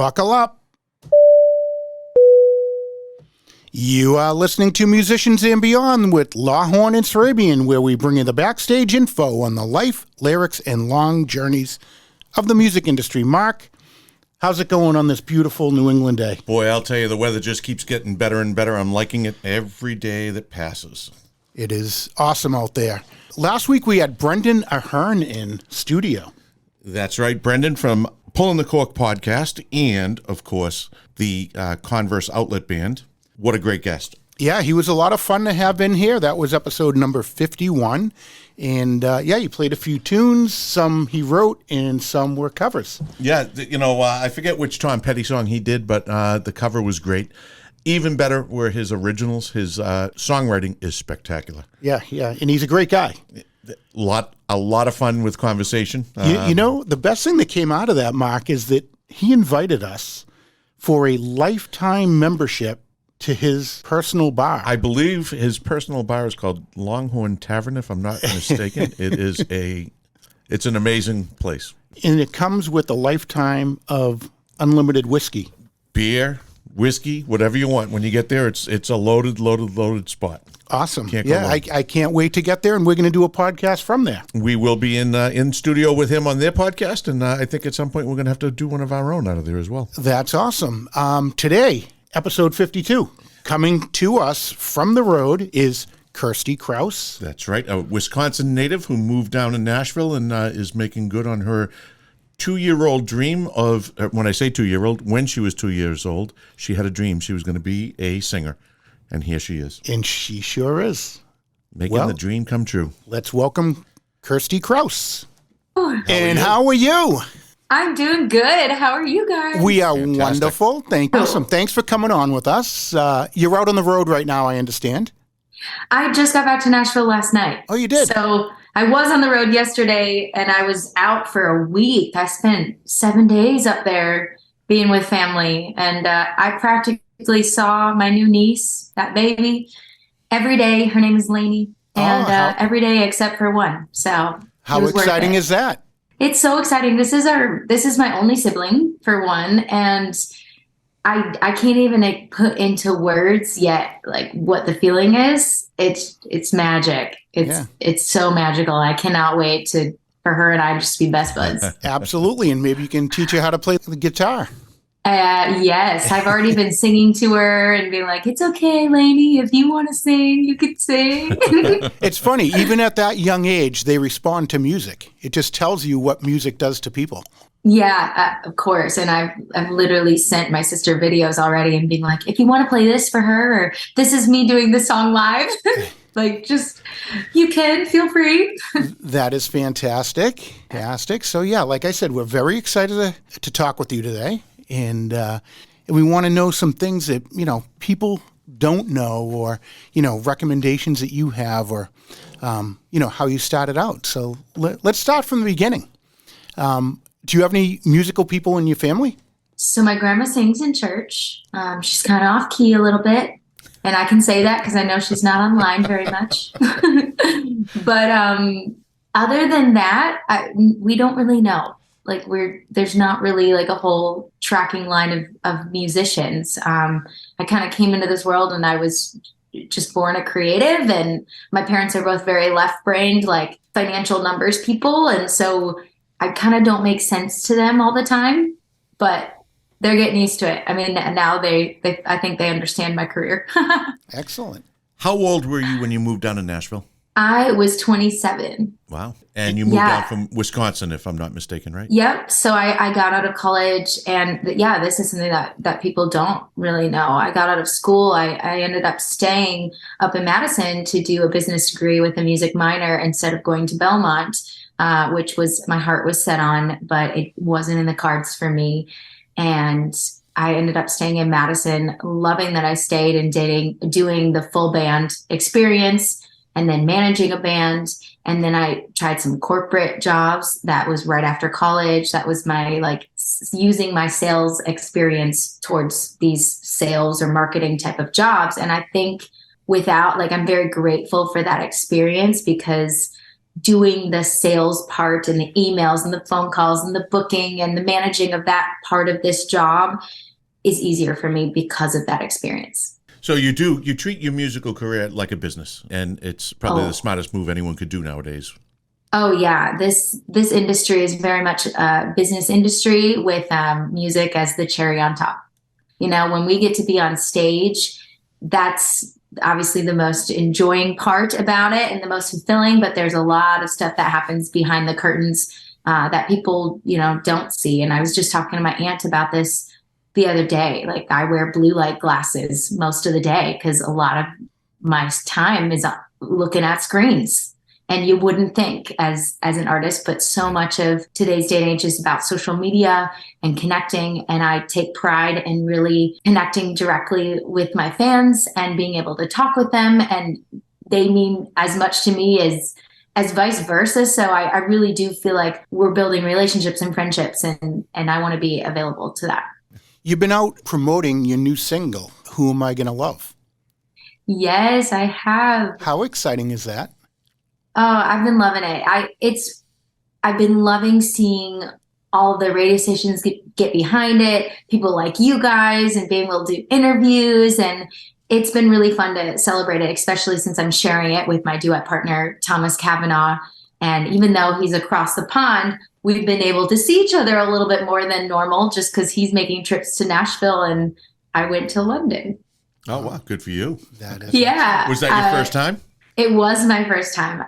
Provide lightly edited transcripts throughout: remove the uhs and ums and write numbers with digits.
Buckle up. You are listening to Musicians and Beyond with Lawhorn and Sarabian, where we bring you the backstage info on the life, lyrics, and long journeys of the music industry. Mark, how's it going on this beautiful New England day? Boy, I'll tell you, the weather just keeps getting better and better. I'm liking it every day that passes. It is awesome out there. Last week we had Brendan Ahern in studio. That's right, Brendan from Pulling the Cork podcast and, of course, the Converse Outlet Band. What a great guest. Yeah, he was a lot of fun to have in here. That was episode number 51. And he played a few tunes. Some he wrote and some were covers. Yeah, I forget which Tom Petty song he did, but the cover was great. Even better were his originals. His songwriting is spectacular. Yeah, and he's a great guy. A lot of fun with conversation. The best thing that came out of that, Mark, is that he invited us for a lifetime membership to his personal bar. I believe his personal bar is called Longhorn Tavern, if I'm not mistaken. It's an amazing place. And it comes with a lifetime of unlimited whiskey. Beer, whiskey, whatever you want. When you get there, it's a loaded spot. Awesome. I can't wait to get there, and we're going to do a podcast from there. We will be in studio with him on their podcast, and I think at some point we're going to have to do one of our own out of there as well. That's awesome. Today, episode 52, coming to us from the road is Kirstie Kraus. That's right, a Wisconsin native who moved down to Nashville and is making good on her 2-year-old dream of, when I say 2-year-old, when she was 2 years old, she had a dream she was going to be a singer. And here she is. And she sure is. Making the dream come true. Let's welcome Kirstie Kraus. How are you? I'm doing good. How are you guys? We are wonderful. Thank you. Awesome. Thanks for coming on with us. You're out on the road right now, I understand. I just got back to Nashville last night. Oh, you did? So I was on the road yesterday, and I was out for a week. I spent 7 days up there being with family, and I practically saw my new niece, that baby, every day. Her name is Lainey, and every day except for one. So how exciting is that? It's so exciting. This is my only sibling, for one, and I can't even put into words yet like what the feeling is. It's magic. It's so magical. I cannot wait for her and I just be best buds. Absolutely, and maybe you can teach her how to play the guitar. Yes, I've already been singing to her and being like, it's okay, Lainey, if you want to sing, you can sing. It's funny, even at that young age, they respond to music. It just tells you what music does to people. Yeah, of course. And I've literally sent my sister videos already and being like, if you want to play this for her, or this is me doing the song live, you can, feel free. That is fantastic. Fantastic. So like I said, we're very excited to talk with you today. And we want to know some things that, people don't know, or, recommendations that you have, or, how you started out. So let's start from the beginning. Do you have any musical people in your family? So my grandma sings in church. She's kind of off key a little bit. And I can say that because I know she's not online very much. But other than that, we don't really know. There's not really a whole tracking line of musicians. I kind of came into this world and I was just born a creative, and my parents are both very left-brained, financial numbers people. And so I kind of don't make sense to them all the time, but they're getting used to it. I mean, now I think they understand my career. Excellent. How old were you when you moved down to Nashville? I was 27. Wow. And you moved down from Wisconsin, if I'm not mistaken, right? Yep. So I got out of college, and this is something that people don't really know. I got out of school. I ended up staying up in Madison to do a business degree with a music minor instead of going to Belmont, which was my heart was set on, but it wasn't in the cards for me. And I ended up staying in Madison, loving that I stayed and doing the full band experience, and then managing a band. And then I tried some corporate jobs. That was right after college. That was my using my sales experience towards these sales or marketing type of jobs. And I think I'm very grateful for that experience, because doing the sales part and the emails and the phone calls and the booking and the managing of that part of this job is easier for me because of that experience. So you treat your musical career like a business, and it's probably the smartest move anyone could do nowadays. Oh yeah, this industry is very much a business industry with music as the cherry on top. You know, when we get to be on stage, that's obviously the most enjoying part about it and the most fulfilling, but there's a lot of stuff that happens behind the curtains that people, you know, don't see. And I was just talking to my aunt about this the other day. Like, I wear blue light glasses most of the day because a lot of my time is looking at screens. And you wouldn't think as an artist, but so much of today's day and age is about social media and connecting. And I take pride in really connecting directly with my fans and being able to talk with them. And they mean as much to me as vice versa. So I really do feel like we're building relationships and friendships, and I want to be available to that. You've been out promoting your new single, Who Am I Gonna Love? Yes, I have. How exciting is that? Oh, I've been loving it. I've been loving seeing all the radio stations get behind it, people like you guys, and being able to do interviews. And it's been really fun to celebrate it, especially since I'm sharing it with my duet partner, Thomas Cavanaugh. And even though he's across the pond, we've been able to see each other a little bit more than normal just because he's making trips to Nashville and I went to London. Oh, wow. Good for you. That is Yeah. Was that your first time? It was my first time.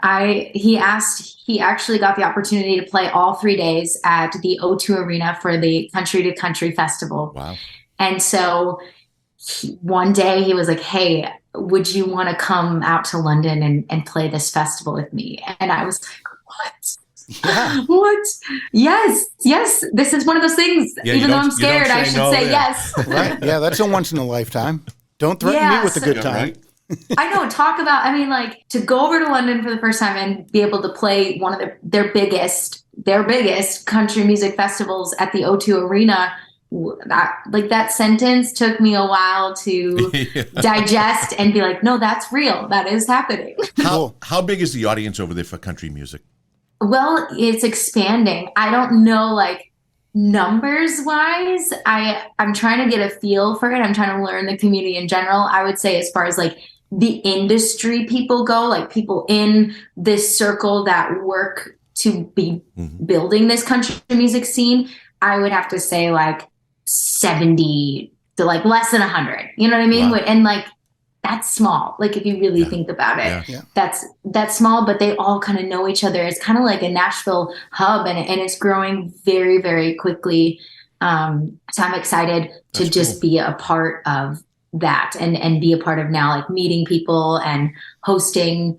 He actually got the opportunity to play all 3 days at the O2 Arena for the Country to Country Festival. Wow. And so one day he was like, hey, would you want to come out to London and play this festival with me? And I was like, what? Yeah. What? Yes. This is one of those things. Yeah, even though I'm scared, I should say yes. Right. Yeah, that's a once in a lifetime. Don't threaten me with a good time. Right. I know. Talk about, I mean, like, to go over to London for the first time and be able to play one of their biggest country music festivals at the O2 Arena. That sentence took me a while to digest and be like, no, that's real. That is happening. How big is the audience over there for country music? Well, it's expanding. I don't know, like, numbers wise. I'm trying to get a feel for it. I'm trying to learn the community in general. I would say, as far as like the industry people go, like people in this circle that work to be building this country music scene, I would have to say like 70 to like less than 100. You know what I mean? Wow. And like, that's small. Like, if you really think about it, that's small, but they all kind of know each other. It's kind of like a Nashville hub, and it's growing very, very quickly. So I'm excited to just be a part of that and be a part of now, like, meeting people and hosting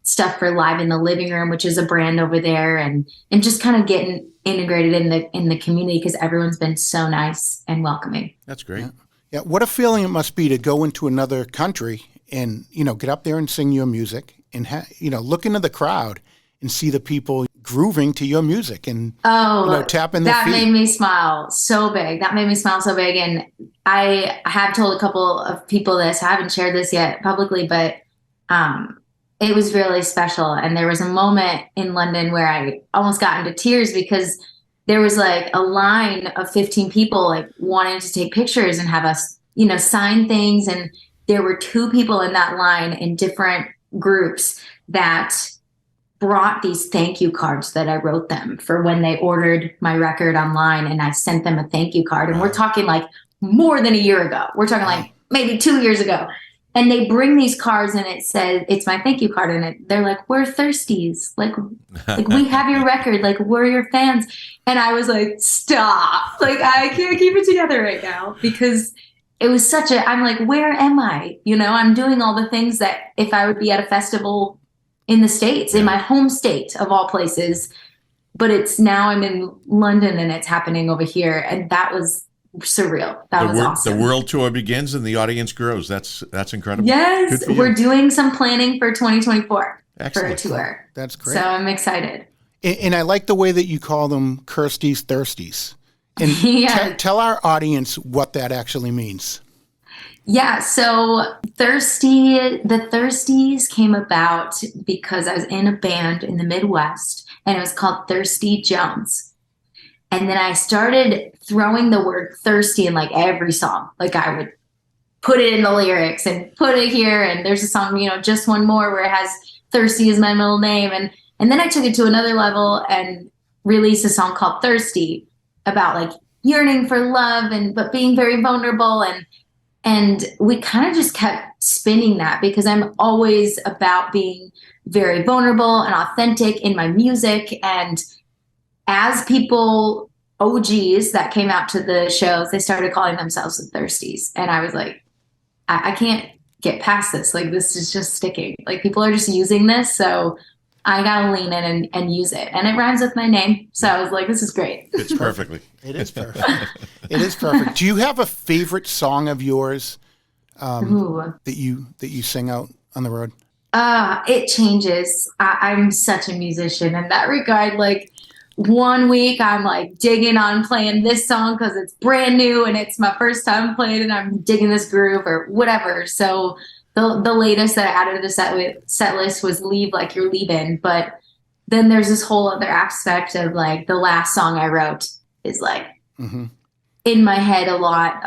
stuff for Live in the Living Room, which is a brand over there, and just kind of getting integrated in the community, because everyone's been so nice and welcoming. That's great. Yeah, what a feeling it must be to go into another country and, get up there and sing your music and, look into the crowd and see the people grooving to your music and, tapping their feet. That made me smile so big. And I have told a couple of people this. I haven't shared this yet publicly, but it was really special. And there was a moment in London where I almost got into tears because there was like a line of 15 people like wanting to take pictures and have us, sign things. And there were 2 people in that line in different groups that brought these thank you cards that I wrote them for when they ordered my record online, and I sent them a thank you card. And we're talking like more than a year ago. We're talking like maybe 2 years ago. And they bring these cards and it says, it's my thank you card. And they're like, we're thirsties. Like we have your record. Like, we're your fans. And I was like, stop. Like, I can't keep it together right now, because it was I'm like, where am I? I'm doing all the things that if I would be at a festival in the States, in my home state of all places, but now I'm in London and it's happening over here. And that was surreal. That was awesome. The world tour begins and the audience grows. That's incredible. Yes, we're doing some planning for 2024 Excellent. For a tour. That's great. So I'm excited. And I like the way that you call them Kirstie's Thirsties. And tell our audience what that actually means. Yeah, so the Thirsties came about because I was in a band in the Midwest and it was called Thirsty Jones. And then I started throwing the word thirsty in like every song. Like I would put it in the lyrics and put it here. And there's a song, Just One More, where it has thirsty as my middle name. And then I took it to another level and released a song called Thirsty about like yearning for love but being very vulnerable. And we kind of just kept spinning that because I'm always about being very vulnerable and authentic in my music. And as people, OGs that came out to the shows, they started calling themselves the Thirsties. And I was like, I can't get past this. Like, this is just sticking. Like, people are just using this. So I got to lean in and use it. And it rhymes with my name. So I was like, this is great. It's perfectly. It is perfect. It is perfect. Do you have a favorite song of yours that you sing out on the road? It changes. I'm such a musician in that regard. Like, one week I'm like digging on playing this song because it's brand new and it's my first time playing and I'm digging this groove or whatever. So the latest that I added to the set list was Leave Like You're Leaving. But then there's this whole other aspect of like the last song I wrote is like in my head a lot.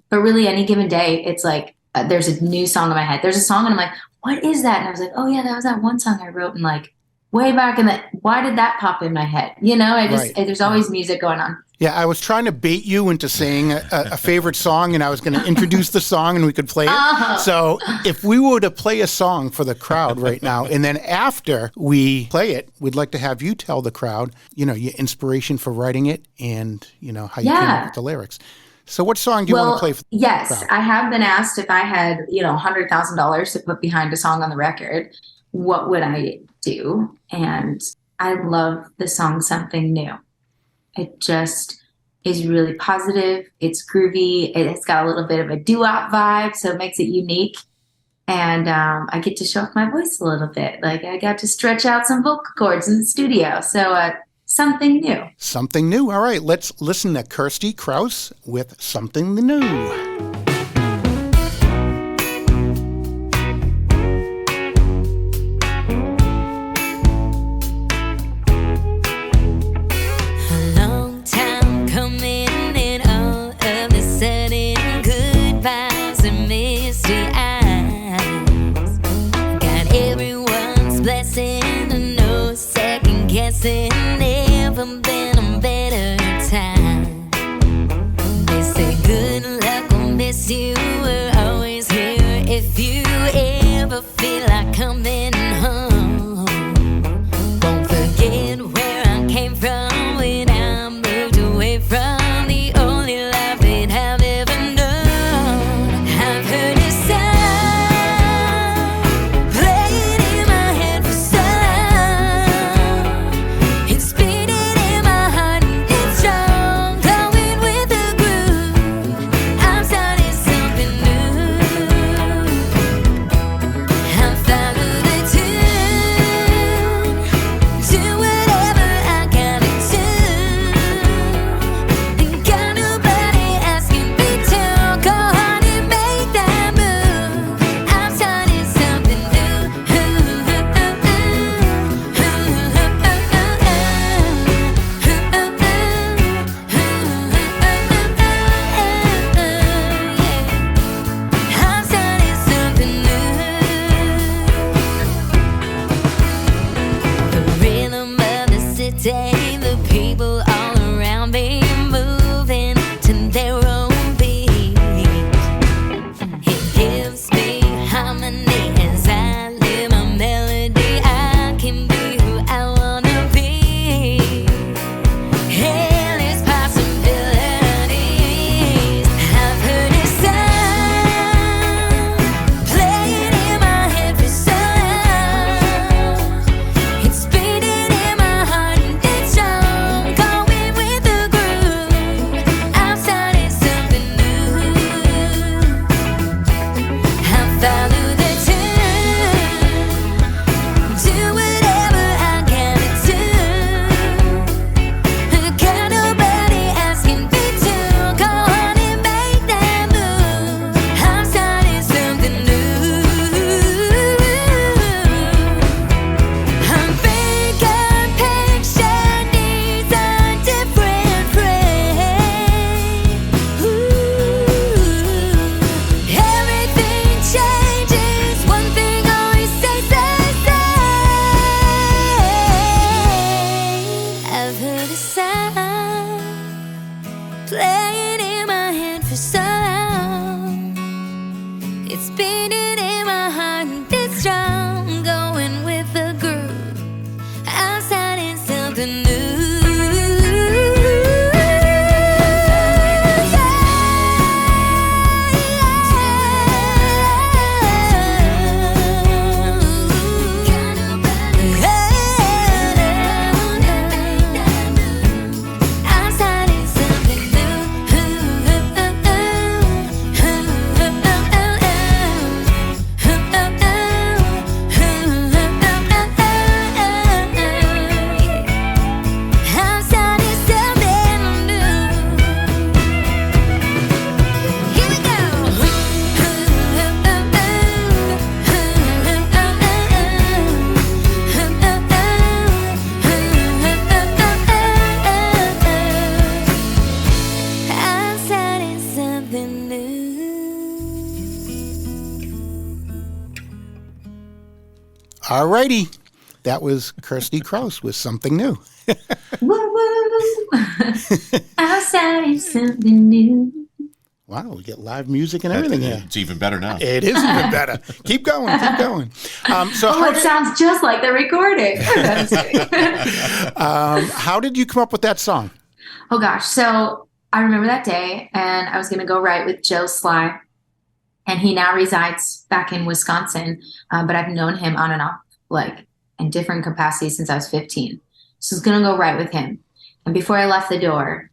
But really any given day, it's like there's a new song in my head. There's a song and I'm like, what is that? And I was like, oh yeah, that was that one song I wrote and like way back in why did that pop in my head? There's always music going on. Yeah, I was trying to bait you into saying a favorite song, and I was going to introduce the song and we could play it. So if we were to play a song for the crowd right now, and then after we play it, we'd like to have you tell the crowd, your inspiration for writing it and, how you came up with the lyrics. So what song do you want to play for the crowd? I have been asked if I had, $100,000 to put behind a song on the record, what would I do? And I love the song Something New. It just is really positive. It's groovy. It's got a little bit of a doo-wop vibe, so it makes it unique. And I get to show off my voice a little bit. Like I got to stretch out some vocal cords in the studio. So Something New. Something New. All right, let's listen to Kirstie Kraus with Something New. Never been a better time. They say good luck will miss you. We're always here if you ever feel like coming home. Won't forget where I came from when I moved away from the only life that I've ever known. I've heard it sound playing in my head for some. It's beating in my heart and it's strong, going with the groove. I'm starting something new. I'm following the All righty. That was Kirstie Kraus with Something New. Woo woo. Outside something new. Wow, we get live music and everything here. It's even better now. It is even better. Keep going, keep going. It sounds just like the recording. I'm just kidding. How did you come up with that song? Oh gosh. So I remember that day, and I was going to go write with Joe Sly, and he now resides back in Wisconsin. But I've known him on and off, like in different capacities since I was 15. So I was going to go write with him. And before I left the door,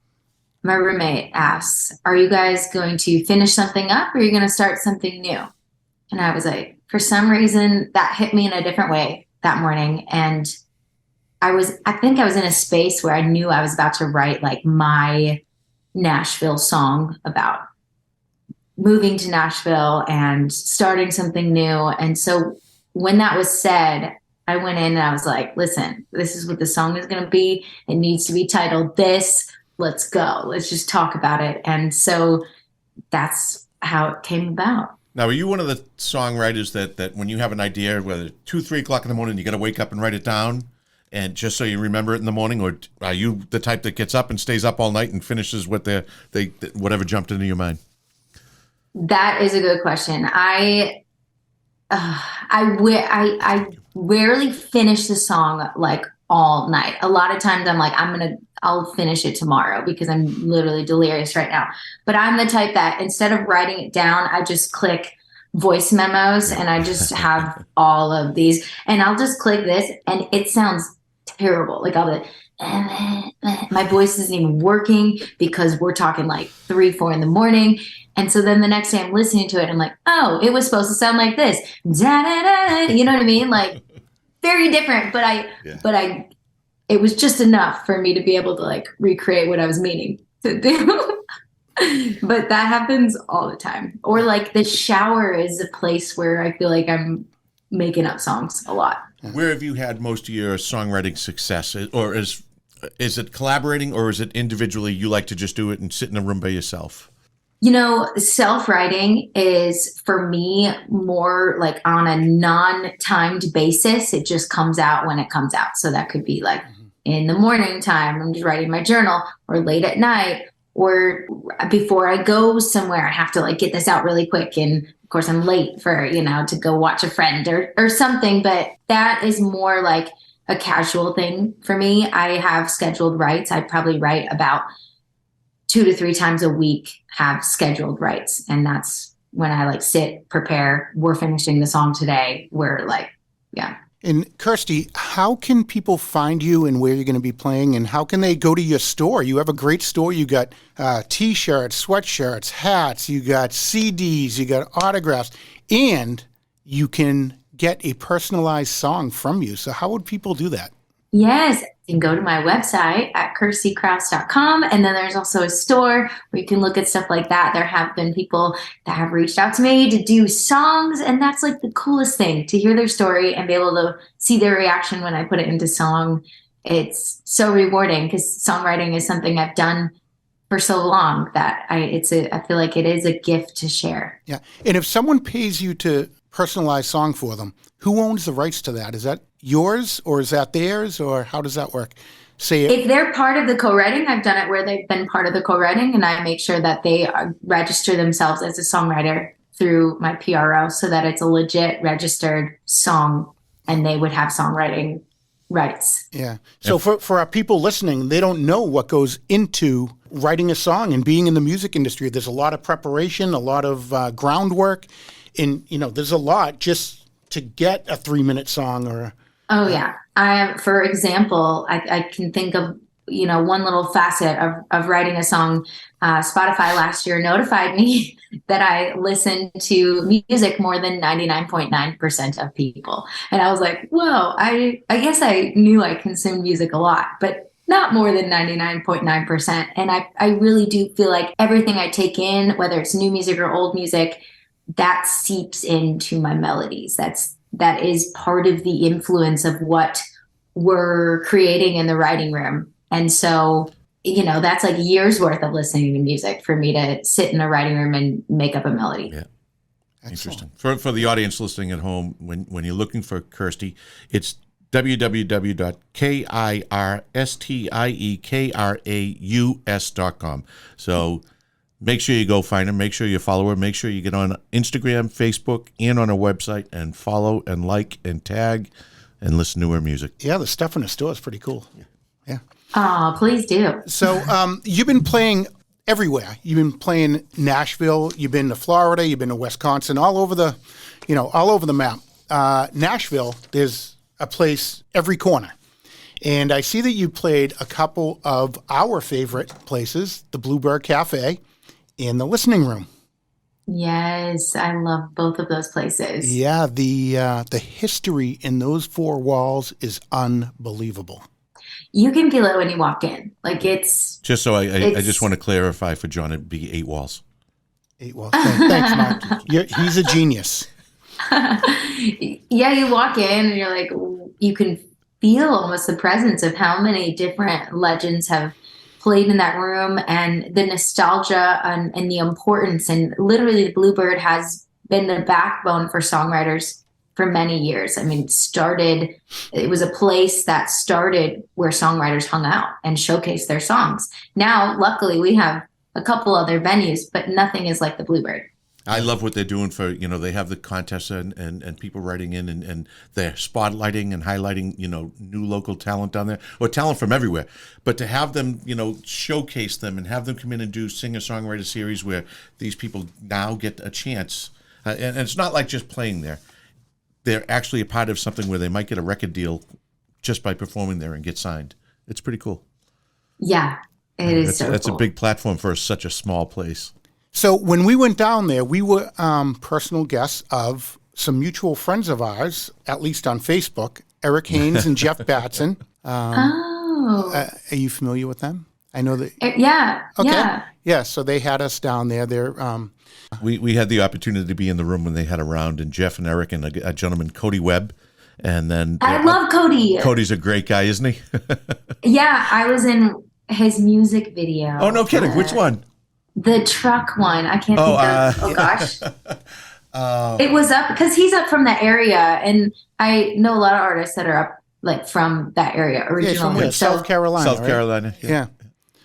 my roommate asks, "Are you guys going to finish something up, or are you going to start something new?" And I was like, for some reason that hit me in a different way that morning. And I think I was in a space where I knew I was about to write like my Nashville song about moving to Nashville and starting something new. And so when that was said, I went in and I was like, listen, this is what the song is going to be. It needs to be titled this. Let's go. Let's just talk about it. And so that's how it came about. Now, are you one of the songwriters that when you have an idea, whether 2, 3 o'clock in the morning, you got to wake up and write it down, and just so you remember it in the morning, or are you the type that gets up and stays up all night and finishes what whatever jumped into your mind? That is a good question. I rarely finish the song like all night. A lot of times I'm like, I'll finish it tomorrow because I'm literally delirious right now. But I'm the type that instead of writing it down, I just click voice memos and I just have all of these, and I'll just click this and it sounds terrible. Like my voice isn't even working because we're talking like 3, 4 in the morning. And so then the next day I'm listening to it and I'm like, oh, it was supposed to sound like this. Da-da-da. You know what I mean? Like very different, but it was just enough for me to be able to like recreate what I was meaning to do. But that happens all the time. Or like the shower is a place where I feel like I'm making up songs a lot. Where have you had most of your songwriting success? Or is it collaborating, or is it individually you like to just do it and sit in a room by yourself? You know, self-writing is for me more like on a non-timed basis. It just comes out when it comes out. So that could be like in the morning time, I'm just writing my journal, or late at night, or before I go somewhere, I have to like get this out really quick. And of course I'm late for, to go watch a friend or something, but that is more like a casual thing for me. I have scheduled writes. I probably write about 2 to 3 times a week, have scheduled writes. And that's when I like sit, prepare, we're finishing the song today. We're like, yeah. And Kirstie, how can people find you and where you're going to be playing, and how can they go to your store? You have a great store. You got T-shirts, sweatshirts, hats, you got CDs, you got autographs, and you can get a personalized song from you. So how would people do that? Yes, you can go to my website at KirstieKraus.com, and then there's also a store where you can look at stuff like that. There have been people that have reached out to me to do songs, and that's like the coolest thing, to hear their story and be able to see their reaction when I put it into song. It's so rewarding because songwriting is something I've done for so long that I feel like it is a gift to share. Yeah, and if someone pays you to personalize song for them, who owns the rights to that? Is that yours, or is that theirs, or how does that work? If they're part of the co-writing, I've done it where they've been part of the co-writing, and I make sure that they register themselves as a songwriter through my PRO so that it's a legit registered song and they would have songwriting rights. Yeah. So for our people listening, they don't know what goes into writing a song and being in the music industry. There's a lot of preparation, a lot of groundwork, and there's a lot just to get a 3-minute song or. Oh yeah. For example, I can think of, one little facet of writing a song. Spotify last year notified me that I listened to music more than 99.9% of people. And I was like, whoa, I guess I knew I consumed music a lot, but not more than 99.9%. And I really do feel like everything I take in, whether it's new music or old music, that seeps into my melodies. That is part of the influence of what we're creating in the writing room. And so, that's like years worth of listening to music for me to sit in a writing room and make up a melody. Yeah. Interesting. For the audience listening at home, when you're looking for Kirstie, it's www.kirstiekraus.com. So make sure you go find her. Make sure you follow her. Make sure you get on Instagram, Facebook, and on her website and follow and like and tag and listen to her music. Yeah, the stuff in the store is pretty cool. Yeah. Oh, please do. So you've been playing everywhere. You've been playing Nashville. You've been to Florida. You've been to Wisconsin. All over the map. Nashville, there's a place every corner, and I see that you played a couple of our favorite places: the Bluebird Cafe and the Listening Room. Yes, I love both of those places. Yeah, the history in those four walls is unbelievable. You can feel it when you walk in. Like it's Just so I just want to clarify for John, it'd be 8 walls. 8 walls. Thanks, Mark. He's a genius. Yeah, you walk in and you're like, you can feel almost the presence of how many different legends have played in that room, and the nostalgia and the importance. And literally, the Bluebird has been the backbone for songwriters for many years. I mean, it was a place that started where songwriters hung out and showcased their songs. Now, luckily, we have a couple other venues, but nothing is like the Bluebird. I love what they're doing for, they have the contests and people writing in and they're spotlighting and highlighting, new local talent down there, or talent from everywhere. But to have them, showcase them and have them come in and do singer-songwriter series where these people now get a chance. And it's not like just playing there. They're actually a part of something where they might get a record deal just by performing there and get signed. It's pretty cool. Yeah, that's a big platform for such a small place. So when we went down there, we were personal guests of some mutual friends of ours, at least on Facebook, Eric Haynes and Jeff Batson. Are you familiar with them? I know that. Yeah. Okay. Yeah. Yeah. So they had us down there. They're We had the opportunity to be in the room when they had a round, and Jeff and Eric and a gentleman, Cody Webb. And then I love Cody. Cody's a great guy, isn't he? Yeah, I was in his music video. Oh, no kidding. Which one? The truck one. I can't think of. Oh, gosh. It was up because he's up from that area, and I know a lot of artists that are up like from that area originally. Yeah, South Carolina. South Carolina. Yeah.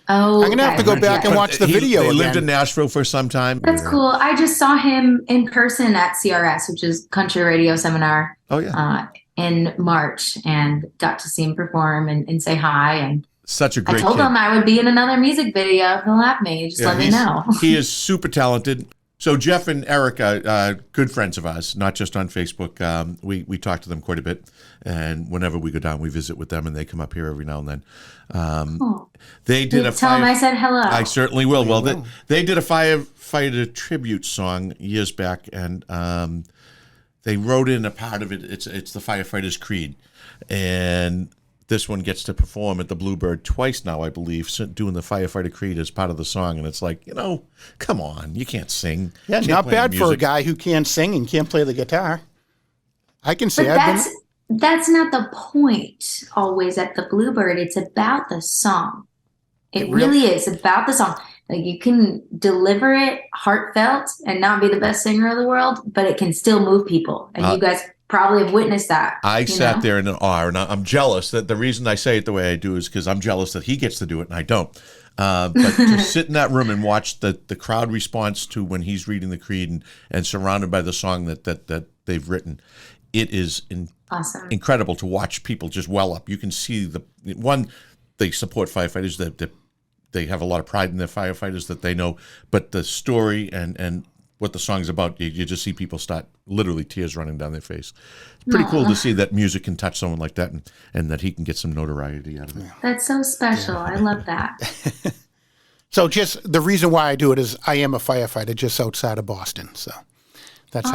Oh, I'm going to have to go back and watch the video They again. lived in Nashville for some time. That's cool. I just saw him in person at CRS, which is Country Radio Seminar. Oh, yeah. In March, and got to see him perform and say hi. And such a great I told kid. him I would be in another music video. He'll have me. Just let me know. He is super talented. So Jeff and Eric are good friends of ours, not just on Facebook. We talk to them quite a bit, and whenever we go down, we visit with them, and they come up here every now and then. They did tell them I said hello. I certainly will. Well, they did a firefighter tribute song years back, and they wrote in a part of it. It's the Firefighter's Creed, and this one gets to perform at the Bluebird twice now, I believe, doing the Firefighter Creed as part of the song. And it's like, come on, you can't sing. Yeah, Can't not play bad music. for a guy who can't sing and can't play the guitar. I can say But that's not the point always at the Bluebird. It's about the song. It really is about the song. Like, you can deliver it heartfelt and not be the best singer of the world, but it can still move people. And you guys probably have witnessed that. I sat there in awe, and I'm jealous that the reason I say it the way I do is because I'm jealous that he gets to do it and I don't. But to sit in that room and watch the crowd response to when he's reading the creed and surrounded by the song that they've written, it is awesome. Incredible to watch people just well up. You can see they support firefighters, that they have a lot of pride in their firefighters that they know, but the story and what the song's about, you just see people start literally tears running down their face. It's pretty cool to see that music can touch someone like that and that he can get some notoriety out of it. That's so special. I love that. So just the reason why I do it is I am a firefighter just outside of Boston. So that's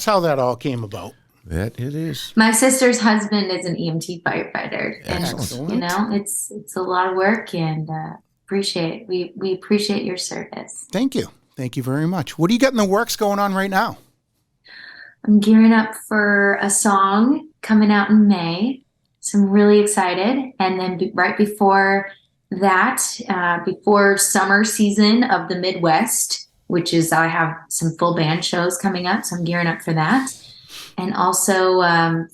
how that all came about. That it is. My sister's husband is an EMT firefighter. Excellent. And it's a lot of work, and we appreciate your service. Thank you. Thank you very much. What do you got in the works going on right now? I'm gearing up for a song coming out in May. So I'm really excited. And then right before that, before summer season of the Midwest, which is I have some full band shows coming up, so I'm gearing up for that. And also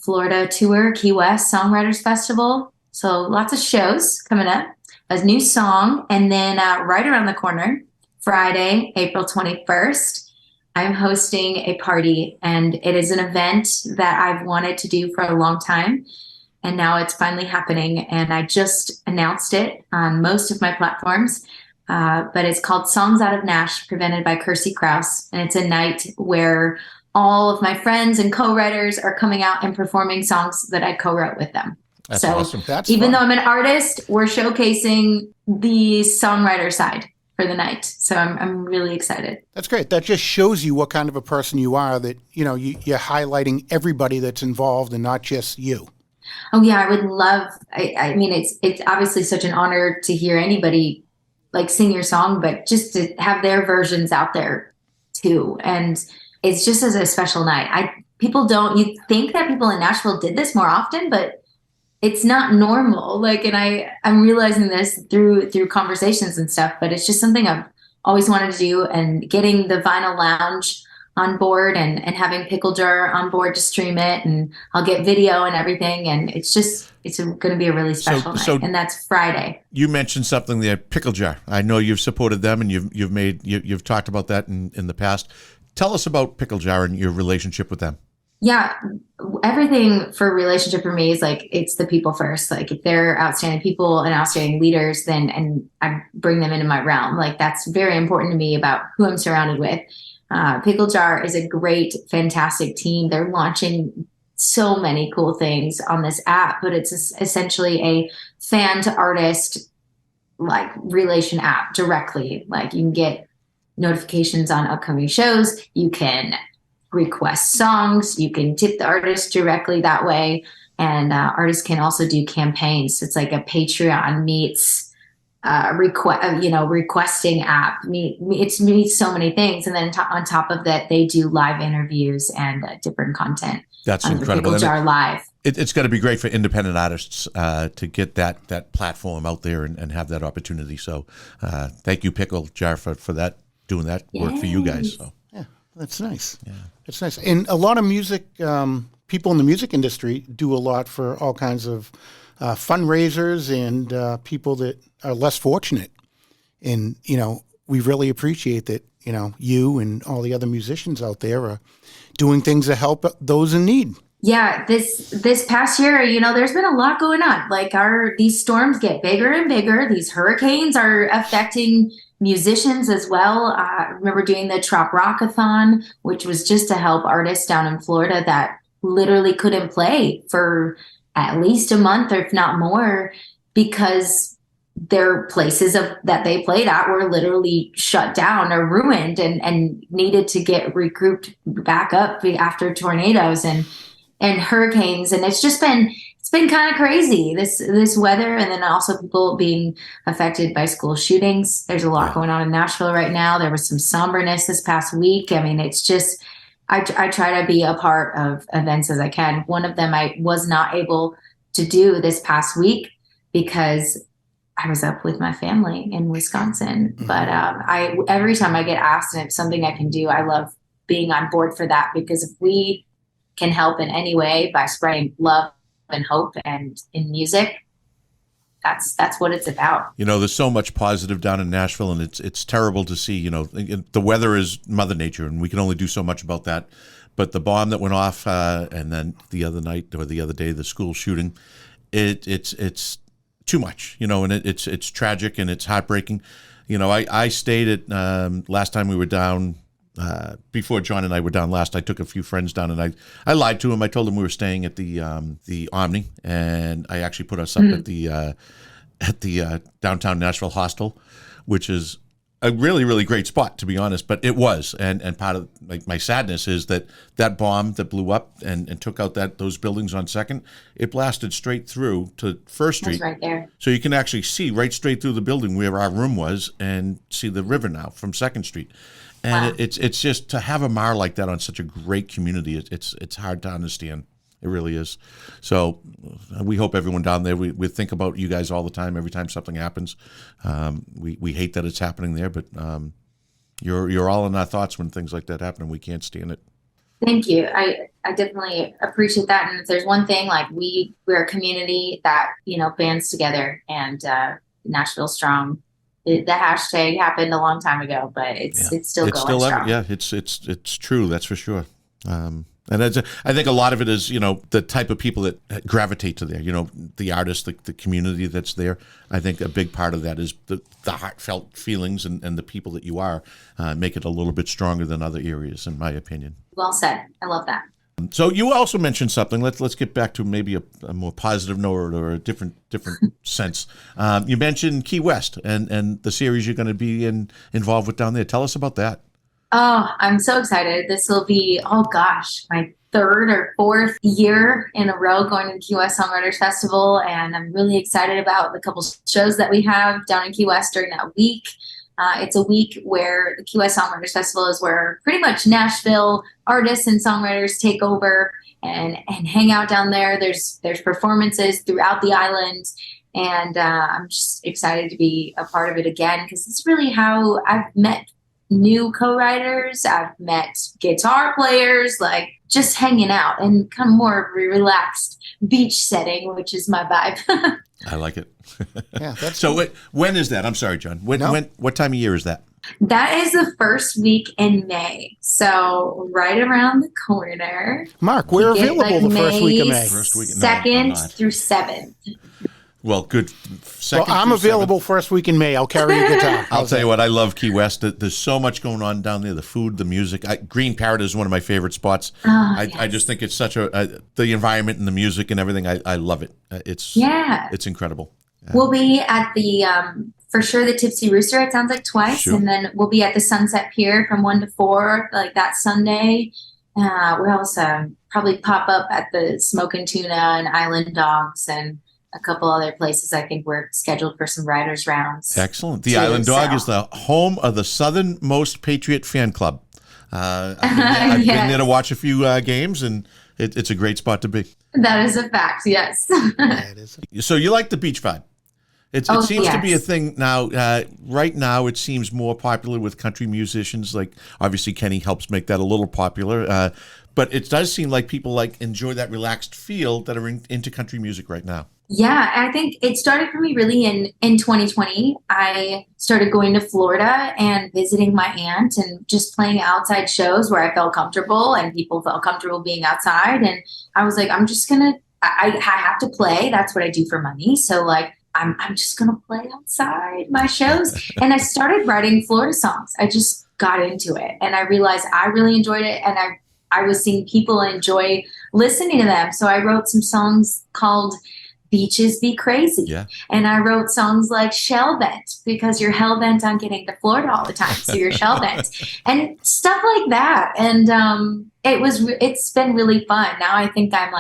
Florida tour, Key West Songwriters Festival. So lots of shows coming up. A new song, and then right around the corner, Friday, April 21st, I'm hosting a party, and it is an event that I've wanted to do for a long time, and now it's finally happening, and I just announced it on most of my platforms, but it's called Songs Out of Nash, presented by Kirstie Kraus, and it's a night where all of my friends and co-writers are coming out and performing songs that I co-wrote with them. That's so awesome. That's even fun. though I'm an artist, we're showcasing the songwriter side for the night. So I'm really excited. That's great. That just shows you what kind of a person you are, that, you're highlighting everybody that's involved and not just you. Oh yeah, I would love, I mean, it's obviously such an honor to hear anybody like sing your song, but just to have their versions out there too. And it's just as a special night. You think that people in Nashville did this more often, but it's not normal. Like, and I'm realizing this through conversations and stuff, but it's just something I've always wanted to do, and getting the Vinyl Lounge on board and having Pickle Jar on board to stream it, and I'll get video and everything. And it's going to be a really special night. And that's Friday. You mentioned something there, Pickle Jar. I know you've supported them, and you've talked about that in the past. Tell us about Pickle Jar and your relationship with them. Yeah, everything for relationship for me is like, it's the people first. Like, if they're outstanding people and outstanding leaders, then, and I bring them into my realm. Like, that's very important to me about who I'm surrounded with. Pickle Jar is a great, fantastic team. They're launching so many cool things on this app, but it's essentially a fan to artist, like, relation app directly. Like, you can get notifications on upcoming shows. You can request songs. You can tip the artist directly that way. And artists can also do campaigns. It's like a Patreon meets requesting app. It meets so many things. And then on top of that, they do live interviews and different content. That's on incredible. The Pickle Jar Live. It's got to be great for independent artists to get that platform out there and have that opportunity. So thank you, Pickle Jar, for that, doing that work for you guys. So. Yeah, that's nice. Yeah. It's nice. And a lot of music, people in the music industry do a lot for all kinds of fundraisers and people that are less fortunate. And, we really appreciate that, you and all the other musicians out there are doing things to help those in need. Yeah, this past year, there's been a lot going on. Like, these storms get bigger and bigger. These hurricanes are affecting musicians as well. I remember doing the Trop Rockathon, which was just to help artists down in Florida that literally couldn't play for at least a month, or if not more, because their places that they played at were literally shut down or ruined and needed to get regrouped back up after tornadoes and hurricanes. And it's been kind of crazy, this weather, and then also people being affected by school shootings. There's a lot going on in Nashville right now. There was some somberness this past week. I mean, it's just, I try to be a part of events as I can. One of them I was not able to do this past week because I was up with my family in Wisconsin. Mm-hmm. But every time I get asked and it's something I can do, I love being on board for that, because if we can help in any way by spreading love and hope and in music, that's what it's about. There's so much positive down in Nashville, and it's terrible to see. The weather is Mother Nature, and we can only do so much about that. But the bomb that went off, and then the other night or the other day, the school shooting, it's too much. And it's tragic and it's heartbreaking. I stayed at last time we were down. Before John and I were down last, I took a few friends down, and I lied to him. I told them we were staying at the Omni, and I actually put us up at the downtown Nashville hostel, which is a really, really great spot, to be honest. But it was, and part of my sadness is that bomb that blew up and took out those buildings on Second, it blasted straight through to First Street. That's right there. So you can actually see right straight through the building where our room was, and see the river now from Second Street. And wow. It's just, to have a mar like that on such a great community, it's hard to understand. It really is. So we hope everyone down there, we think about you guys all the time, every time something happens. We hate that it's happening there, but You're all in our thoughts when things like that happen, and we can't stand it. Thank you. I definitely appreciate that. And if there's one thing, like we're a community that, bands together, and Nashville Strong. The hashtag happened a long time ago, but it's still going strong. Yeah, it's true. That's for sure. And I think a lot of it is, the type of people that gravitate to there, the artists, the community that's there. I think a big part of that is the heartfelt feelings and the people that you are make it a little bit stronger than other areas, in my opinion. Well said. I love that. So you also mentioned something. Let's get back to maybe a more positive note or a different sense. You mentioned Key West and the series you're going to be involved with down there. Tell us about that. Oh, I'm so excited. This will be, my third or fourth year in a row going to the Key West Songwriters Festival. And I'm really excited about the couple shows that we have down in Key West during that week. It's a week where the Key West Songwriters Festival is where pretty much Nashville artists and songwriters take over and hang out down there. There's performances throughout the island. And I'm just excited to be a part of it again, because it's really how I've met new co-writers. I've met guitar players, like just hanging out and kind of more of a relaxed beach setting, which is my vibe. I like it. Yeah. So when is that? I'm sorry, John. What time of year is that? That is the first week in May. So right around the corner. Mark, we're available the first week of May. First week, 2nd through 7th. Well, good. I'm available first week in May. I'll carry your guitar. I'll tell you what, I love Key West. There's so much going on down there. The food, the music. Green Parrot is one of my favorite spots. I just think it's such the environment and the music and everything. I love it. It's incredible. We'll be at the, for sure, the Tipsy Rooster, it sounds like twice. Sure. And then we'll be at the Sunset Pier from 1 to 4, like that Sunday. We'll also probably pop up at the Smokin' Tuna and Island Dogs and a couple other places. I think we're scheduled for some writers rounds. Excellent. The Island Dog is the home of the Southernmost Patriot Fan Club. I've been there to watch a few games, and it's a great spot to be. That is a fact, yes. So you like the beach vibe? It seems to be a thing now. Right now, it seems more popular with country musicians. Like, obviously, Kenny helps make that a little popular. But it does seem like people enjoy that relaxed feel that are into country music right now. Yeah, I think it started for me really in 2020. I started going to Florida and visiting my aunt and just playing outside shows where I felt comfortable and people felt comfortable being outside. And I was like, I have to play. That's what I do for money. So I'm just going to play outside my shows. And I started writing Florida songs. I just got into it and I realized I really enjoyed it. And I was seeing people enjoy listening to them. So I wrote some songs called Beaches Be Crazy. Yeah. And I wrote songs like Shell Bent, because you're hell bent on getting to Florida all the time. So you're shell bent and stuff like that. And it's been really fun. Now I think I'm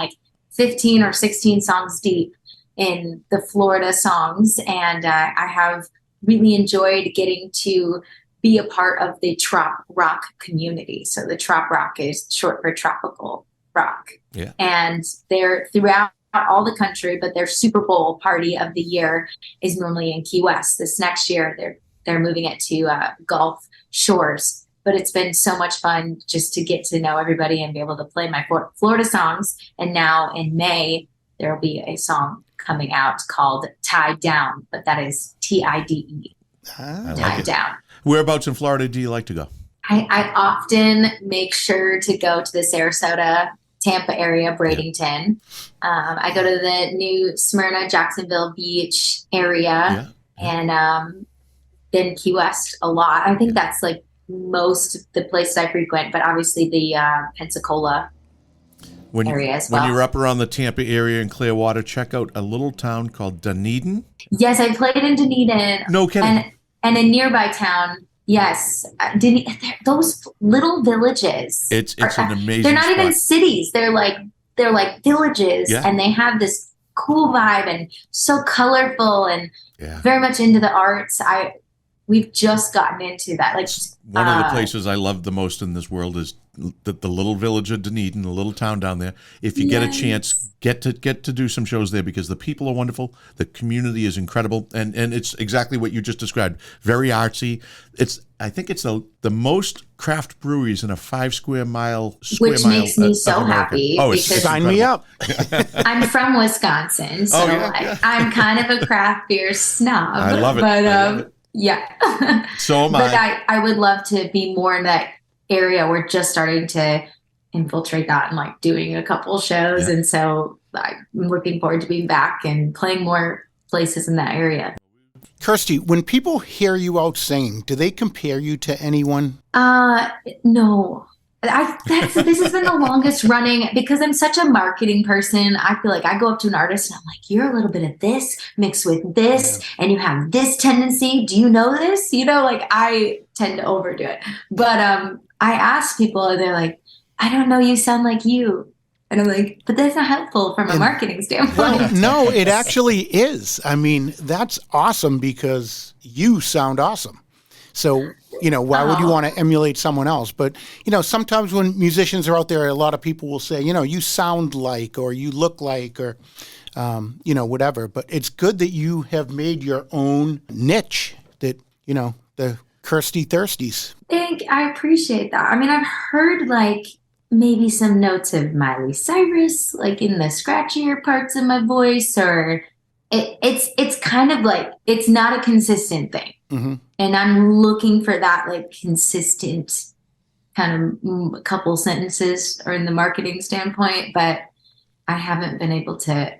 15 or 16 songs deep in the Florida songs. And I have really enjoyed getting to be a part of the trop rock community. So the trop rock is short for tropical rock. Yeah. And they're throughout all the country, but their Super Bowl party of the year is normally in Key West. This next year, they're moving it to Gulf Shores. But it's been so much fun just to get to know everybody and be able to play my Florida songs. And now in May, there will be a song coming out called Tied Down, but that is Tide. Tied Down. Whereabouts in Florida do you like to go? I often make sure to go to the Sarasota, Tampa area, Bradenton. I go to the new Smyrna, Jacksonville Beach area, and then Key West a lot. I think that's most of the places I frequent, but obviously the Pensacola area as well. When you're up around the Tampa area in Clearwater, check out a little town called Dunedin. Yes, I played in Dunedin. No kidding. And a nearby town. Yes, those little villages. It's an amazing. They're not spot. even cities. They're like villages, and they have this cool vibe and so colorful and very much into the arts. We've just gotten into that. One of the places I love the most in this world is the little village of Dunedin, the little town down there. If you get a chance, get to do some shows there because the people are wonderful. The community is incredible, and it's exactly what you just described. Very artsy. I think it's the most craft breweries in a 5 square mile. Which makes me so happy. Oh, because sign me up. I'm from Wisconsin, so I'm kind of a craft beer snob. I love it. But I love it. yeah. So am but I. I would love to be more in that area. We're just starting to infiltrate that and like doing a couple shows, and so I'm looking forward to being back and playing more places in that area. Kirstie, when people hear you out singing, do they compare you to anyone? No. This has been the longest running because I'm such a marketing person. I feel like I go up to an artist and I'm like, you're a little bit of this mixed with this, and you have this tendency. Do you know this? Like I tend to overdo it. But I ask people and they're like, I don't know, you sound like you. And I'm like, but that's not helpful from a marketing standpoint. Well, no, it actually is. I mean, that's awesome because you sound awesome. So, why would you want to emulate someone else? But, sometimes when musicians are out there, a lot of people will say, you sound like, or you look like, or, whatever. But it's good that you have made your own niche that, the Kirstie Thirsties. I appreciate that. I mean, I've heard like maybe some notes of Miley Cyrus, like in the scratchier parts of my voice, or it's kind of like, it's not a consistent thing. Mm-hmm. And I'm looking for that like consistent kind of couple sentences or in the marketing standpoint, but I haven't been able to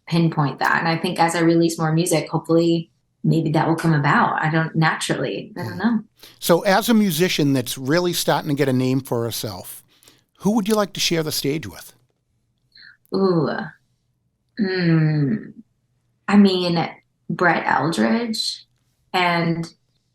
pinpoint that. And I think as I release more music, hopefully maybe that will come about. I don't know. So as a musician that's really starting to get a name for herself, who would you like to share the stage with? I mean, Brett Eldridge, and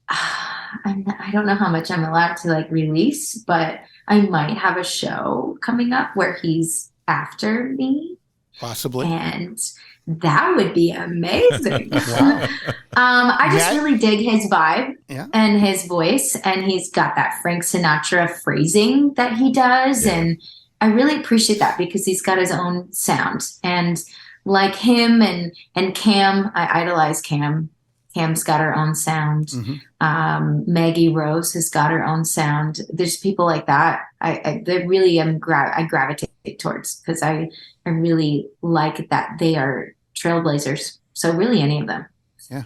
I don't know how much I'm allowed to like release, but I might have a show coming up where he's after me. Possibly. And that would be amazing. Wow. I just really dig his vibe and his voice, and he's got that Frank Sinatra phrasing that he does. And I really appreciate that because he's got his own sound, and like him and Cam, I idolize Cam. Cam's got her own sound. Mm-hmm. Maggie Rose has got her own sound. There's people like that. I really am I gravitate towards because I really like that they are trailblazers. So really any of them. Yeah.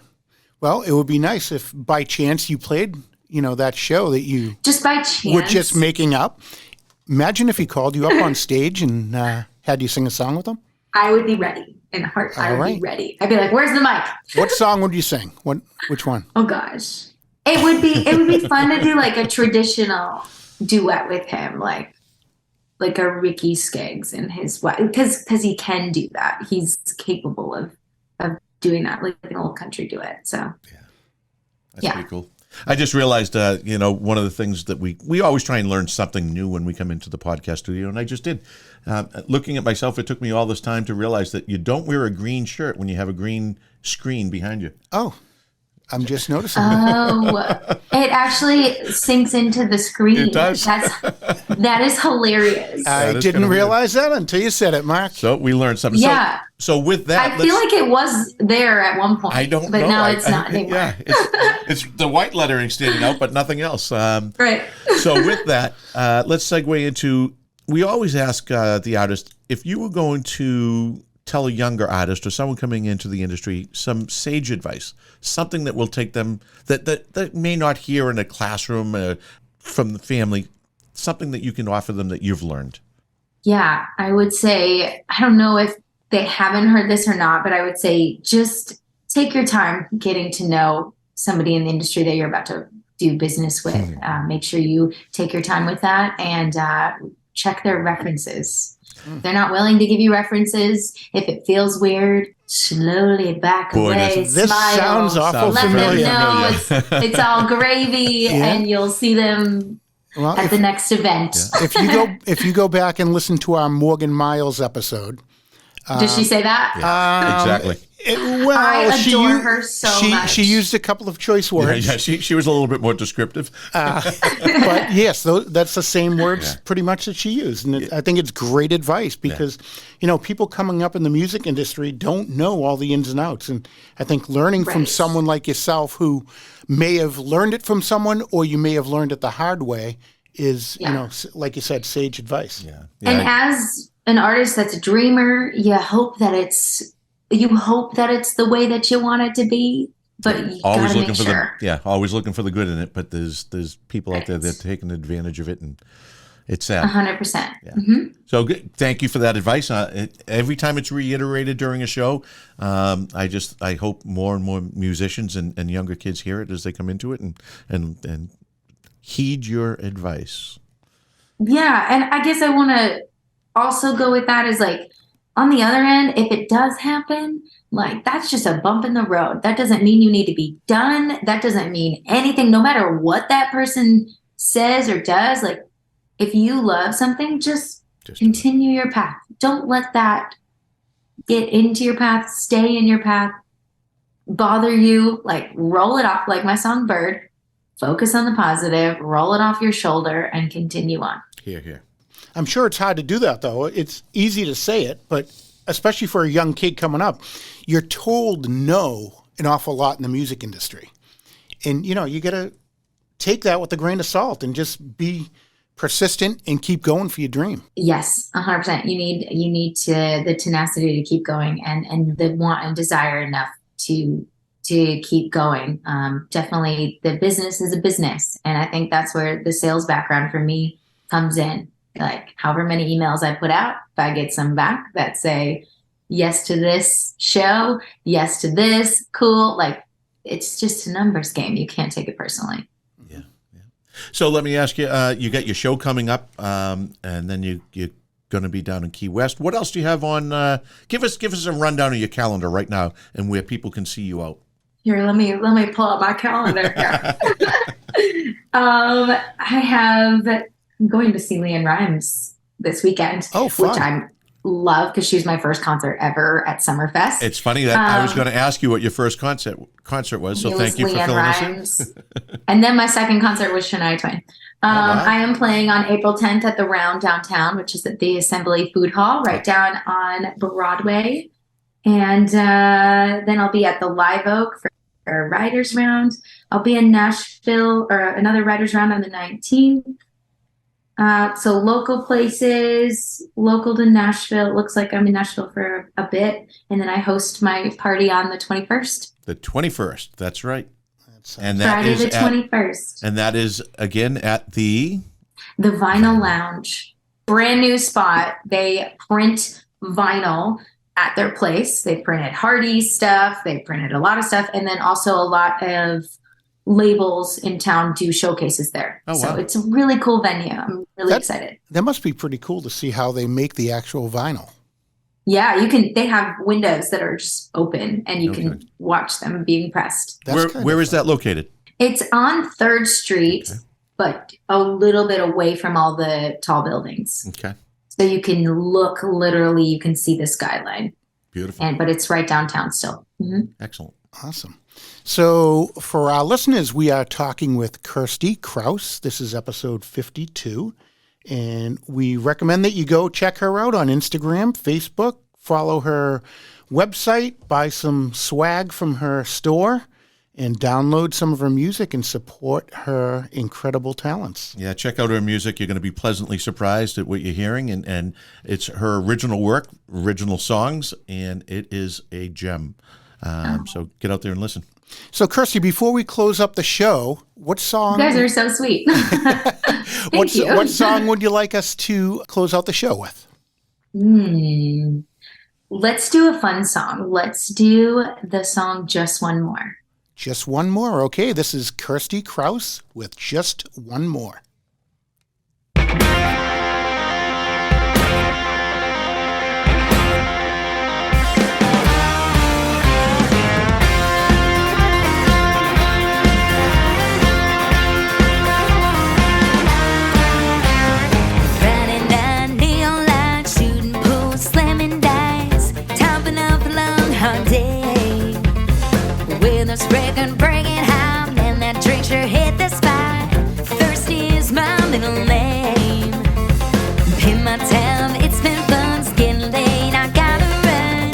Well, it would be nice if by chance you played, that show that you just by chance were just making up. Imagine if he called you up on stage and had you sing a song with him. I would be ready. In heart, I would be ready. I'd be like, "Where's the mic?" What song would you sing? Which one? Oh gosh, it would be fun to do like a traditional duet with him, like a Ricky Skaggs and his wife, because he can do that. He's capable of doing that, like an old country duet. So that's pretty cool. I just realized, one of the things that we always try and learn something new when we come into the podcast studio, and I just did. Looking at myself, it took me all this time to realize that you don't wear a green shirt when you have a green screen behind you. Oh, I'm just noticing. Oh, it actually sinks into the screen. It does. That is hilarious. I didn't realize that until you said it, Mark. So we learned something. Yeah. So with that, I feel like it was there at one point. I don't know. But now it's not anymore. Yeah, it's the white lettering standing out, but nothing else. Right. So with that, let's segue into, we always ask the artist, if you were going to tell a younger artist or someone coming into the industry some sage advice, something that will take them, that may not hear in a classroom from the family, something that you can offer them that you've learned. Yeah, I would say, I don't know if they haven't heard this or not, but I would say just take your time getting to know somebody in the industry that you're about to do business with. Make sure you take your time with that and check their references. If they're not willing to give you references, if it feels weird, slowly back away, this smile. Sounds awful Let familiar. them know it's all gravy, and you'll see them at the next event. If you go back and listen to our Morgan Miles episode, Does she say that? Exactly. I adore her so much. She used a couple of choice words. Yeah, she was a little bit more descriptive. But yes, that's the same words pretty much that she used. And I think it's great advice because, people coming up in the music industry don't know all the ins and outs. And I think learning from someone like yourself who may have learned it from someone or you may have learned it the hard way is, like you said, sage advice. Yeah. And as an artist that's a dreamer, you hope that it's the way that you want it to be, but you always gotta looking make for sure. always looking for the good in it. But there's people out there that are taking advantage of it, and it's sad. 100%. Yeah. Mm-hmm. So thank you for that advice. Every time it's reiterated during a show, I hope more and more musicians and younger kids hear it as they come into it and heed your advice. Yeah, and I guess I want to also go with that is like, on the other end, if it does happen, like that's just a bump in the road. That doesn't mean you need to be done. That doesn't mean anything, no matter what that person says or does. Like if you love something, just continue your path. Don't let that get into your path, stay in your path, bother you. Like roll it off like my song Bird. Focus on the positive, roll it off your shoulder and continue on. Here. I'm sure it's hard to do that, though. It's easy to say it, but especially for a young kid coming up, you're told no an awful lot in the music industry. And, you got to take that with a grain of salt and just be persistent and keep going for your dream. Yes, 100%. You need the tenacity to keep going and the want and desire enough to keep going. Definitely the business is a business. And I think that's where the sales background for me comes in. Like however many emails I put out, if I get some back that say yes to this show, yes to this, cool. Like it's just a numbers game. You can't take it personally. Yeah. So let me ask you, you got your show coming up, and then you're going to be down in Key West. What else do you have on? Give us a rundown of your calendar right now and where people can see you out. Here, let me pull up my calendar here. I'm going to see Leanne Rimes this weekend, fun. Which I love because she was my first concert ever at Summerfest. It's funny that I was going to ask you what your first concert was, so thank you for filling us in. And then my second concert was Shania Twain. Wow. I am playing on April 10th at the Round downtown, which is at the Assembly Food Hall right down on Broadway. And then I'll be at the Live Oak for a Writers Round. I'll be in Nashville or another Writers Round on the 19th. So local places, local to Nashville. It looks like I'm in Nashville for a bit. And then I host my party on the 21st. The 21st, that's right. And Friday the 21st. And that is, again, at the Vinyl Lounge. Brand new spot. They print vinyl at their place. They printed Hardy's stuff. They printed a lot of stuff. And then also a lot of labels in town do showcases there. Oh, wow. So it's a really cool venue. I'm really excited. That must be pretty cool to see how they make the actual vinyl. Yeah, they have windows that are just open and you can watch them being pressed. Where is that located? It's on 3rd Street, but a little bit away from all the tall buildings. Okay. So you can look, literally, you can see the skyline. Beautiful. But it's right downtown still. Mm-hmm. Excellent. Awesome. So for our listeners, we are talking with Kirstie Kraus. This is episode 52. And we recommend that you go check her out on Instagram, Facebook, follow her website, buy some swag from her store, and download some of her music and support her incredible talents. Yeah, check out her music. You're going to be pleasantly surprised at what you're hearing. And it's her original work, original songs, and it is a gem. So get out there and listen. So, Kirstie, before we close up the show, what song? You guys are so sweet. Thank you. What song would you like us to close out the show with? Let's do a fun song. Let's do the song Just One More. Just One More. Okay, this is Kirstie Kraus with Just One More. Running down neon lights, shooting pool, slamming dice. hot day. With a record breaking high, and that drink sure hit the spot. Thirsty is my middle name. Pin my tab, it's been fun, it's getting late, I gotta run.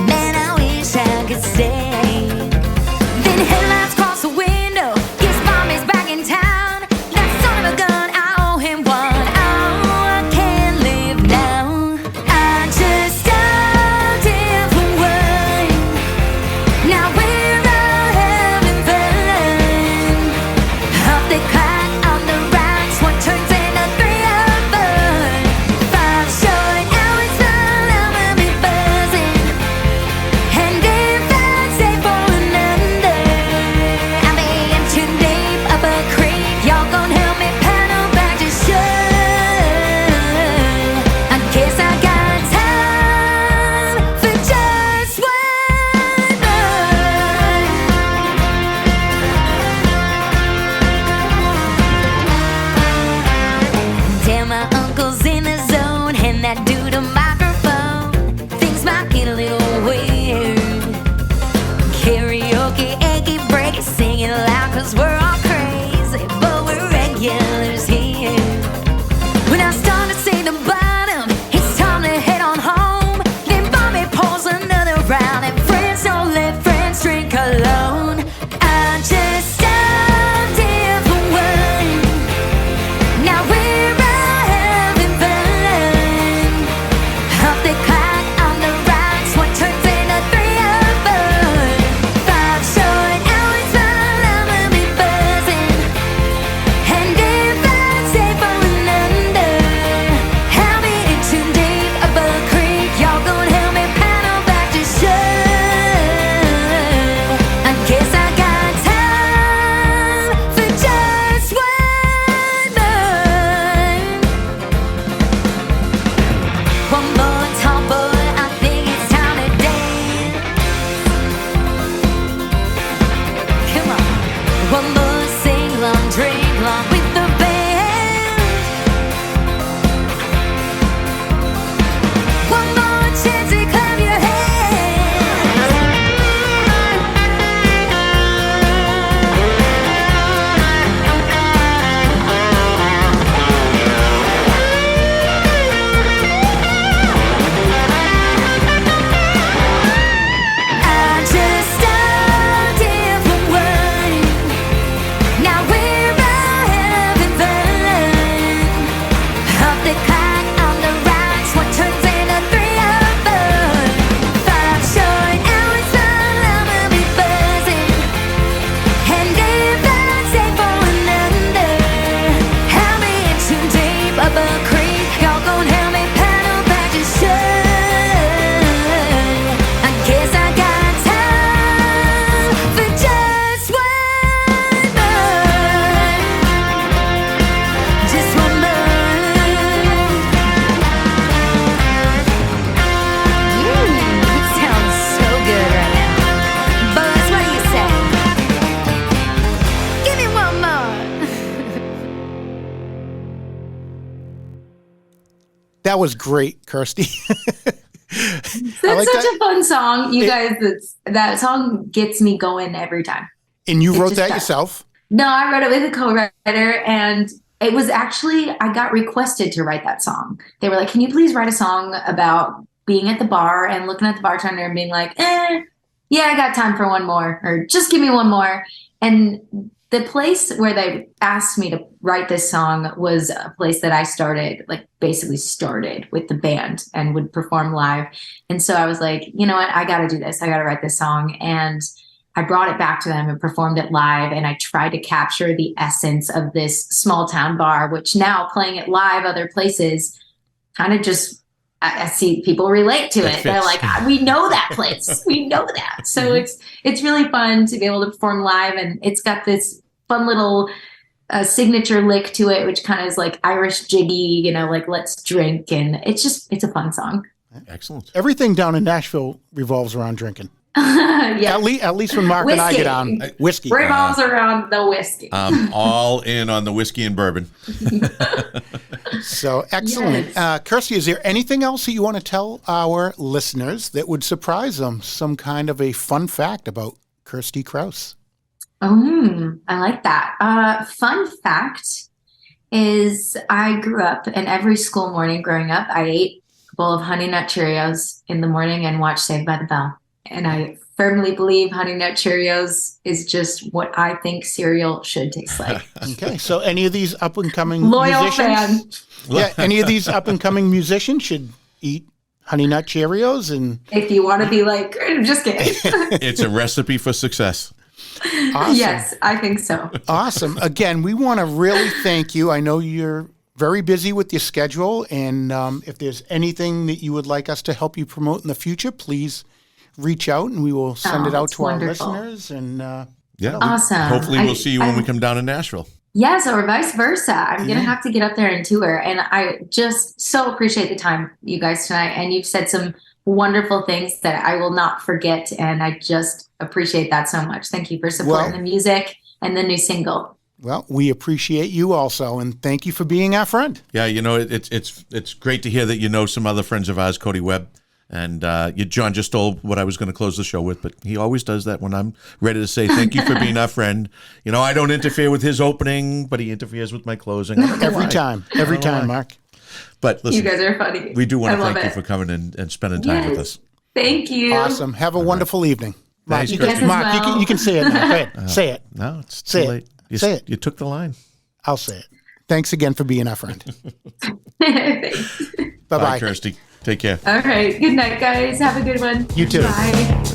Man, I wish I could stay. Then headlights cross the window, guess Bobby's back in town. That son of a gun, I owe him one. Oh, I can't live now. I just stopped him for one. Now we're all having fun. Off the clock, on the rocks, what turns into 3 of us. 5 short hours till I'ma be buzzing. And if I stay for another, I'll be in too deep up a creek. Y'all gon' help me paddle back to shore. I guess I got time for just one night. Damn, my uncle's in the zone, and that dude a microphone. Things might get a little weird. Karaoke, achy breaky, singing loud 'cause we're all crazy, but we're regulars here. When I start to see the bottom, it's time to head on home. Then Bobby pulls another round, and friends don't let friends drink alone. I just stopped him for one. Now we're all having fun. Off the clock, on the rocks, what turns into 3 of us. 5 short hours till I'ma be buzzing. And if I stay for another, I'll be in too deep up a creek. Y'all gon' help me paddle back to shore. I guess I got time for just one night. One more tall boy, I think it's time to dance. Come on. One more sing long, drink long with the band. One more chance to clap your I just stopped him for one. Now we're all having fun. Off the clock, on the rocks, what turns into 3 of us. 5 short hours till I'ma be buzzing. And if I stay for another, I'll be in too deep up a creek. Y'all gon' help me paddle back to shore. I guess I got time for just one night. Just one night. It sounds so good right now. Buzz, what do you say? Give me one more. That was great, Kirstie. That's like such that. a fun song. You guys, that song gets me going every time. And you It wrote just that does. yourself? No, I wrote it with a co-writer, and it was actually, I got requested to write that song. They were like, can you please write a song about being at the bar and looking at the bartender and being like, yeah, I got time for one more, or just give me one more. And the place where they asked me to write this song was a place that I started, like basically started with the band and would perform live. And so I was like, you know what, I got to do this. I got to write this song. And I brought it back to them and performed it live. And I tried to capture the essence of this small town bar, which now playing it live other places kind of just, I see people relate to it. They're like, we know that place. We know that. So it's really fun to be able to perform live. And it's got this fun little signature lick to it, which kind of is like Irish jiggy, you know, like let's drink. And it's a fun song. Excellent. Everything down in Nashville revolves around drinking. Yeah. At least when Mark and I get on whiskey. Revolves around the whiskey. I'm all in on the whiskey and bourbon. So excellent. Yes. Kirstie, is there anything else that you want to tell our listeners that would surprise them? Some kind of a fun fact about Kirstie Kraus? I like that. Fun fact is I grew up, and every school morning growing up, I ate a bowl of Honey Nut Cheerios in the morning and watched Saved by the Bell. And I firmly believe Honey Nut Cheerios is just what I think cereal should taste like. Okay, so any of these up and coming Loyal musicians? fan. Yeah, any of these up and coming musicians should eat Honey Nut Cheerios. And If you want to be like, I'm just kidding. It's a recipe for success. awesome. Yes, I think so. Awesome. Again, we want to really thank you. I know you're very busy with your schedule, and if there's anything that you would like us to help you promote in the future, please reach out, and we will send it out that's to our wonderful. listeners. And Yeah. Awesome. Hopefully we'll see you when we I- come down to Nashville. Yes, or vice versa. I'm going to have to get up there and tour. And I just so appreciate the time, you guys, tonight. And you've said some wonderful things that I will not forget. And I just appreciate that so much. Thank you for supporting Well- the music and the new single. well, we appreciate you also, and thank you for being our friend. Yeah, it's great to hear that you know some other friends of ours, Cody Webb. And John just stole what I was going to close the show with, but he always does that when I'm ready to say thank you for being our friend. I don't interfere with his opening, but he interferes with my closing. I don't know Every why. time, I don't know why. Mark. But listen, You guys are funny. we do want I to love thank you it. for coming and spending time with us. Thank you. Awesome. Have a wonderful evening. Mark, Thanks, you Kirstie. can, Mark, you well. you can say it now. Go ahead. Say it. No, it's Say too it. late. Say it. You took the line. I'll say it. Thanks again for being our friend. Thanks. Bye-bye. Bye, Kirstie. Take care. All right. Good night, guys. Have a good one. You too. Bye.